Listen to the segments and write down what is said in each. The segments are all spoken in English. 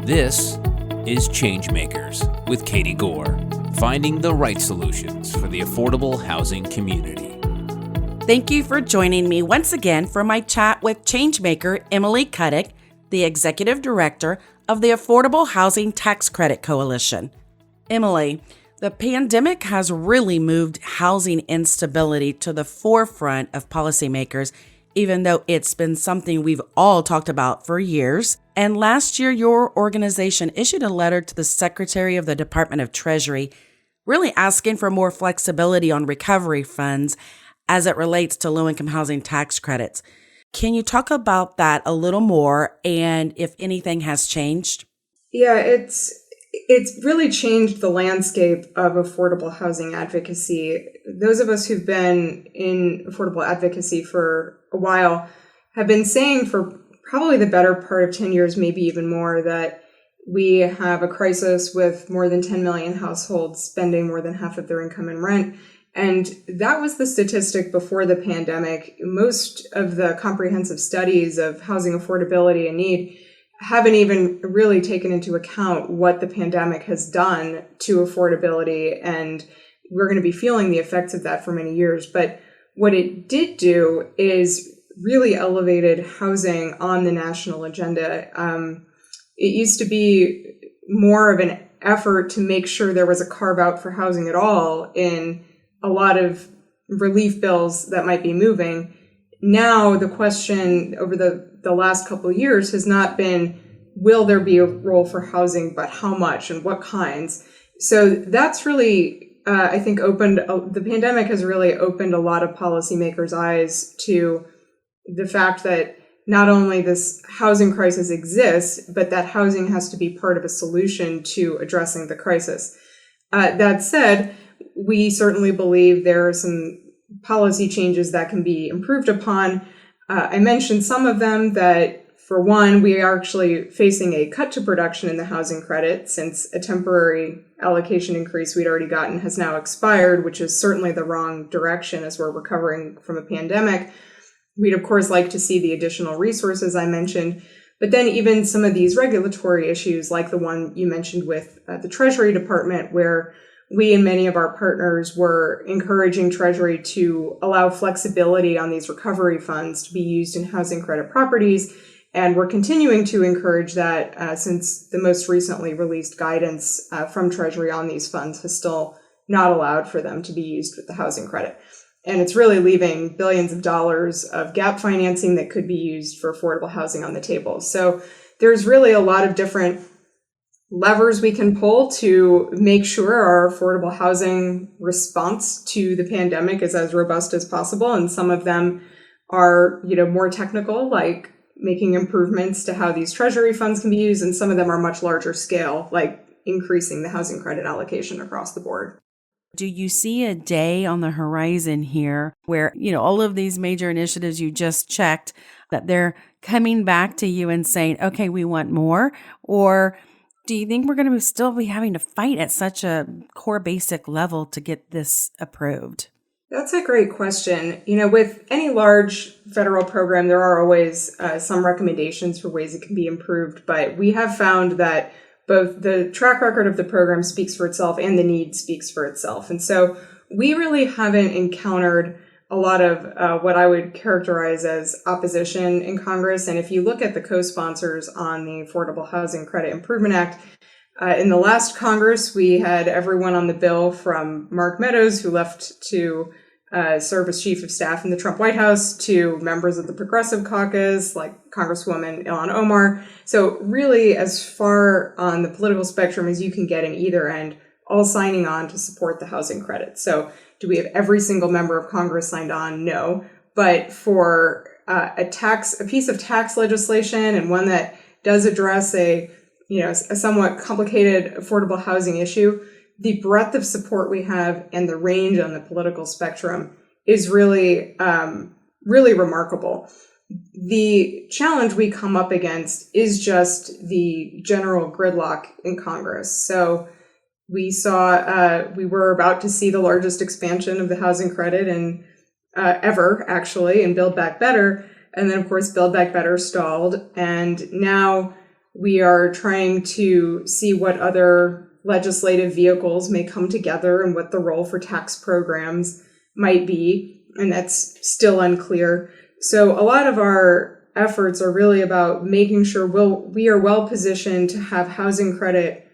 This is Changemakers with Katie Gore, finding the right solutions for the affordable housing community. Thank you for joining me once again for my chat with ChangeMaker Emily Cadik, the Executive Director of the Affordable Housing Tax Credit Coalition. Emily, the pandemic has really moved housing instability to the forefront of policymakers, even though it's been something we've all talked about for years. And last year, your organization issued a letter to the Secretary of the Department of Treasury, really asking for more flexibility on recovery funds as it relates to low-income housing tax credits. Can you talk about that a little more and if anything has changed? Yeah, it's really changed the landscape of affordable housing advocacy. Those of us who've been in affordable advocacy for a while have been saying for probably the better part of 10 years, maybe even more, that we have a crisis with more than 10 million households spending more than half of their income in rent. And that was the statistic before the pandemic. Most of the comprehensive studies of housing affordability and need haven't even really taken into account what the pandemic has done to affordability. And we're going to be feeling the effects of that for many years. But what it did do is really elevated housing on the national agenda. It used to be more of an effort to make sure there was a carve out for housing at all in a lot of relief bills that might be moving. Now, the question over the last couple of years has not been, will there be a role for housing, but how much and what kinds? So that's really, I think, the pandemic has really opened a lot of policymakers' eyes to the fact that not only this housing crisis exists, but that housing has to be part of a solution to addressing the crisis. That said, we certainly believe there are some policy changes that can be improved upon. I mentioned some of them. That, for one, we are actually facing a cut to production in the housing credit since a temporary allocation increase we'd already gotten has now expired, which is certainly the wrong direction as we're recovering from a pandemic. We'd, of course, like to see the additional resources I mentioned, but then even some of these regulatory issues, like the one you mentioned with the Treasury Department, where we and many of our partners were encouraging Treasury to allow flexibility on these recovery funds to be used in housing credit properties. And we're continuing to encourage that since the most recently released guidance from Treasury on these funds has still not allowed for them to be used with the housing credit. And it's really leaving billions of dollars of gap financing that could be used for affordable housing on the table. So there's really a lot of different levers we can pull to make sure our affordable housing response to the pandemic is as robust as possible. And some of them are, more technical, like making improvements to how these Treasury funds can be used. And some of them are much larger scale, like increasing the housing credit allocation across the board. Do you see a day on the horizon here where, all of these major initiatives you just checked, that they're coming back to you and saying, okay, we want more? Or do you think we're going to still be having to fight at such a core basic level to get this approved? That's a great question. With any large federal program, there are always some recommendations for ways it can be improved. But we have found that both the track record of the program speaks for itself and the need speaks for itself. And so we really haven't encountered a lot of what I would characterize as opposition in Congress. And if you look at the co-sponsors on the Affordable Housing Credit Improvement Act, in the last Congress, we had everyone on the bill from Mark Meadows, who left to serve as chief of staff in the Trump White House, to members of the Progressive Caucus, like Congresswoman Ilhan Omar. So really as far on the political spectrum as you can get in either end, all signing on to support the housing credit. So do we have every single member of Congress signed on? No. But for a piece of tax legislation, and one that does address a somewhat complicated affordable housing issue, the breadth of support we have and the range on the political spectrum is really, really remarkable. The challenge we come up against is just the general gridlock in Congress. So we were about to see the largest expansion of the housing credit ever, actually, in Build Back Better. And then, of course, Build Back Better stalled. And now We are trying to see what other legislative vehicles may come together and what the role for tax programs might be, and that's still unclear. So a lot of our efforts are really about making sure we are well positioned to have housing credit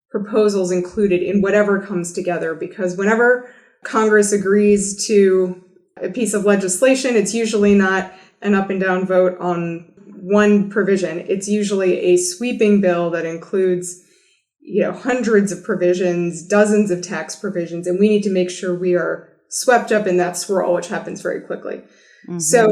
proposals included in whatever comes together, because whenever Congress agrees to a piece of legislation, it's usually not an up and down vote on one provision. It's usually a sweeping bill that includes, hundreds of provisions, dozens of tax provisions, and we need to make sure we are swept up in that swirl, which happens very quickly. Mm-hmm. So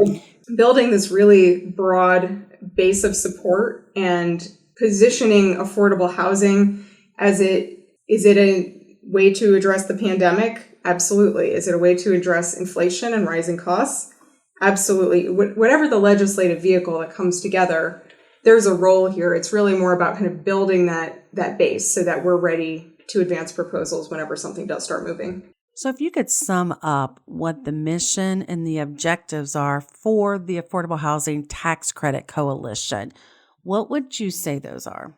building this really broad base of support and positioning affordable housing is it a way to address the pandemic? Absolutely. Is it a way to address inflation and rising costs? Absolutely. Whatever the legislative vehicle that comes together, there's a role here. It's really more about kind of building that base so that we're ready to advance proposals whenever something does start moving. So if you could sum up what the mission and the objectives are for the Affordable Housing Tax Credit Coalition, what would you say those are?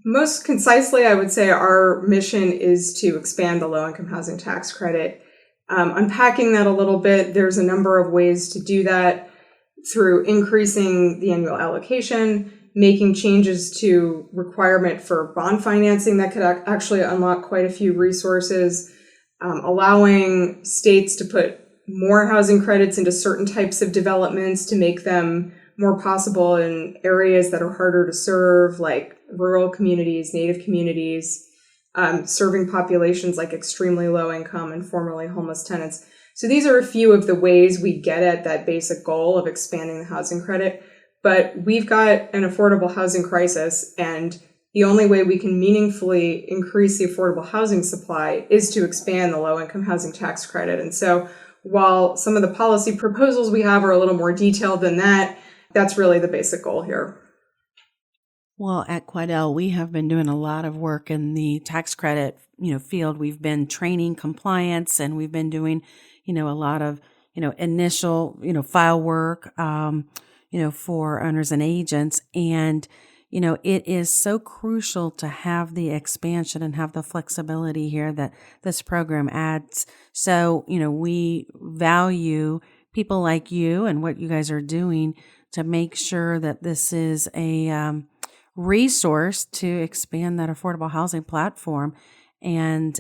Most concisely, I would say our mission is to expand the low-income housing tax credit. Unpacking that a little bit, there's a number of ways to do that through increasing the annual allocation, making changes to requirement for bond financing that could actually unlock quite a few resources, allowing states to put more housing credits into certain types of developments to make them more possible in areas that are harder to serve, like rural communities, Native communities, serving populations like extremely low income and formerly homeless tenants. So these are a few of the ways we get at that basic goal of expanding the housing credit. But we've got an affordable housing crisis, and the only way we can meaningfully increase the affordable housing supply is to expand the low-income housing tax credit. And so while some of the policy proposals we have are a little more detailed than that, that's really the basic goal here. Well, at Quidel, we have been doing a lot of work in the tax credit, field. We've been training compliance, and we've been doing, a lot of, initial, file work, for owners and agents. And, it is so crucial to have the expansion and have the flexibility here that this program adds. So, we value people like you and what you guys are doing to make sure that this is a resource to expand that affordable housing platform. And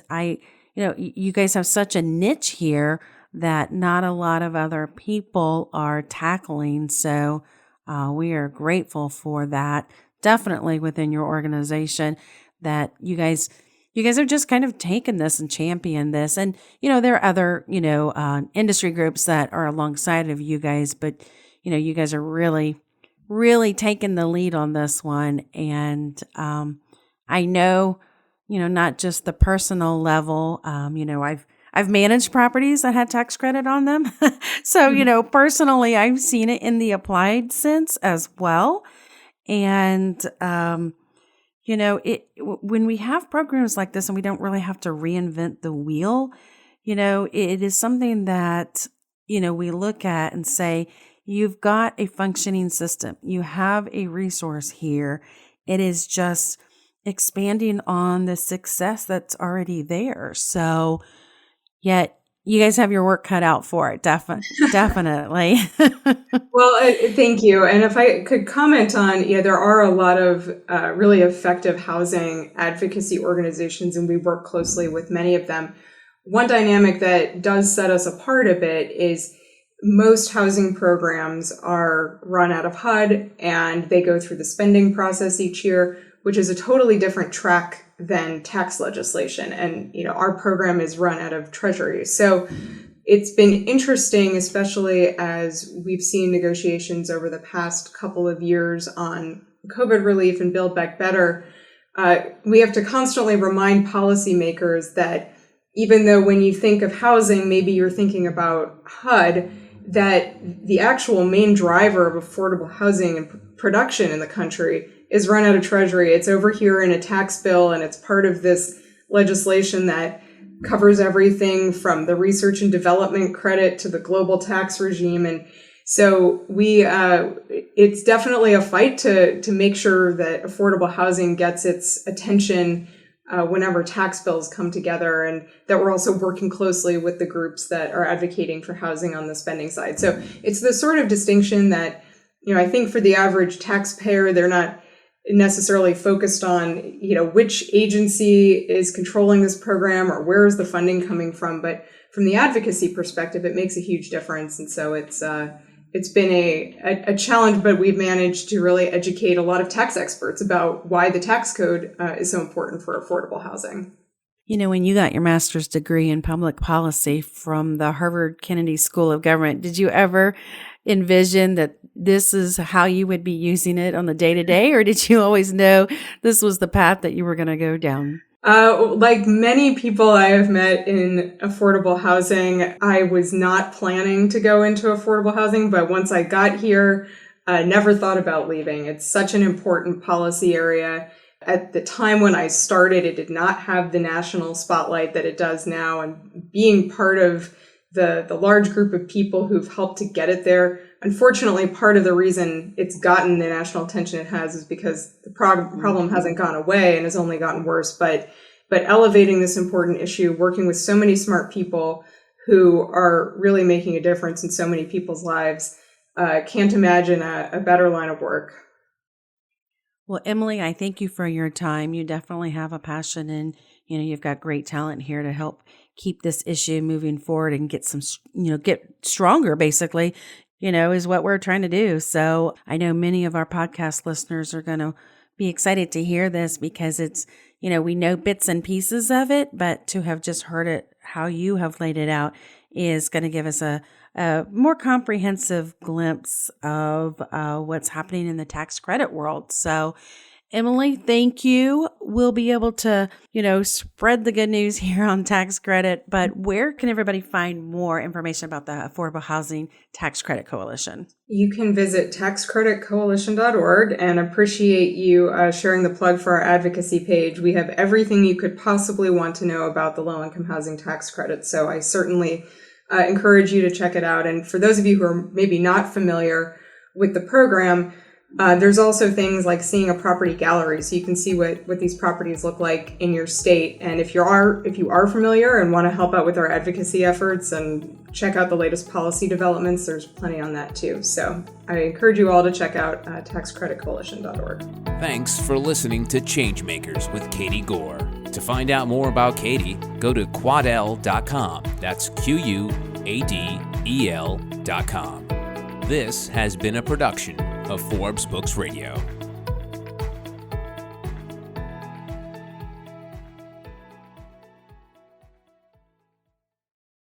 you guys have such a niche here that not a lot of other people are tackling. So we are grateful for that. Definitely within your organization that you guys are just kind of taking this and champion this. And, there are other, industry groups that are alongside of you guys, but, you guys are really taking the lead on this one. And I know, not just the personal level, I've managed properties that had tax credit on them. So, personally, I've seen it in the applied sense as well. And, when we have programs like this and we don't really have to reinvent the wheel, it is something that, we look at and say, you've got a functioning system. You have a resource here. It is just expanding on the success that's already there. So, yet you guys have your work cut out for it. Definitely. Well, thank you. And if I could comment on, there are a lot of really effective housing advocacy organizations, and we work closely with many of them. One dynamic that does set us apart a bit is most housing programs are run out of HUD, and they go through the spending process each year, which is a totally different track than tax legislation. And, our program is run out of Treasury. So it's been interesting, especially as we've seen negotiations over the past couple of years on COVID relief and Build Back Better. We have to constantly remind policymakers that even though when you think of housing, maybe you're thinking about HUD, that the actual main driver of affordable housing and production in the country is run out of Treasury. It's over here in a tax bill, and it's part of this legislation that covers everything from the research and development credit to the global tax regime. And so we, it's definitely a fight to make sure that affordable housing gets its attention whenever tax bills come together, and that we're also working closely with the groups that are advocating for housing on the spending side. So it's the sort of distinction that, I think for the average taxpayer, they're not necessarily focused on, which agency is controlling this program or where is the funding coming from. But from the advocacy perspective, it makes a huge difference. And so it's been a challenge, but we've managed to really educate a lot of tax experts about why the tax code is so important for affordable housing. When you got your master's degree in public policy from the Harvard Kennedy School of Government, did you ever envision that this is how you would be using it on the day-to-day, or did you always know this was the path that you were going to go down? Like many people I have met in affordable housing, I was not planning to go into affordable housing, but once I got here, I never thought about leaving. It's such an important policy area. At the time when I started, it did not have the national spotlight that it does now, and being part of the large group of people who've helped to get it there. Unfortunately, part of the reason it's gotten the national attention it has is because the problem hasn't gone away and has only gotten worse. But elevating this important issue, working with so many smart people who are really making a difference in so many people's lives, can't imagine a better line of work. Well, Emily, I thank you for your time. You definitely have a passion, and you've got great talent here to help keep this issue moving forward and get get stronger, basically, is what we're trying to do. So I know many of our podcast listeners are going to be excited to hear this, because it's, we know bits and pieces of it, but to have just heard it, how you have laid it out, is going to give us a more comprehensive glimpse of what's happening in the tax credit world. So Emily, thank you. We'll be able to, spread the good news here on tax credit, but where can everybody find more information about the Affordable Housing Tax Credit Coalition? You can visit taxcreditcoalition.org, and appreciate you sharing the plug for our advocacy page. We have everything you could possibly want to know about the low-income housing tax credit, so I certainly encourage you to check it out. And for those of you who are maybe not familiar with the program, there's also things like seeing a property gallery, so you can see what these properties look like in your state. And if you are familiar and want to help out with our advocacy efforts and check out the latest policy developments, there's plenty on that too. So I encourage you all to check out taxcreditcoalition.org. Thanks for listening to Changemakers with Katie Gore. To find out more about Katie, go to quadel.com. That's QUADEL.com. This has been a production of Forbes Books Radio.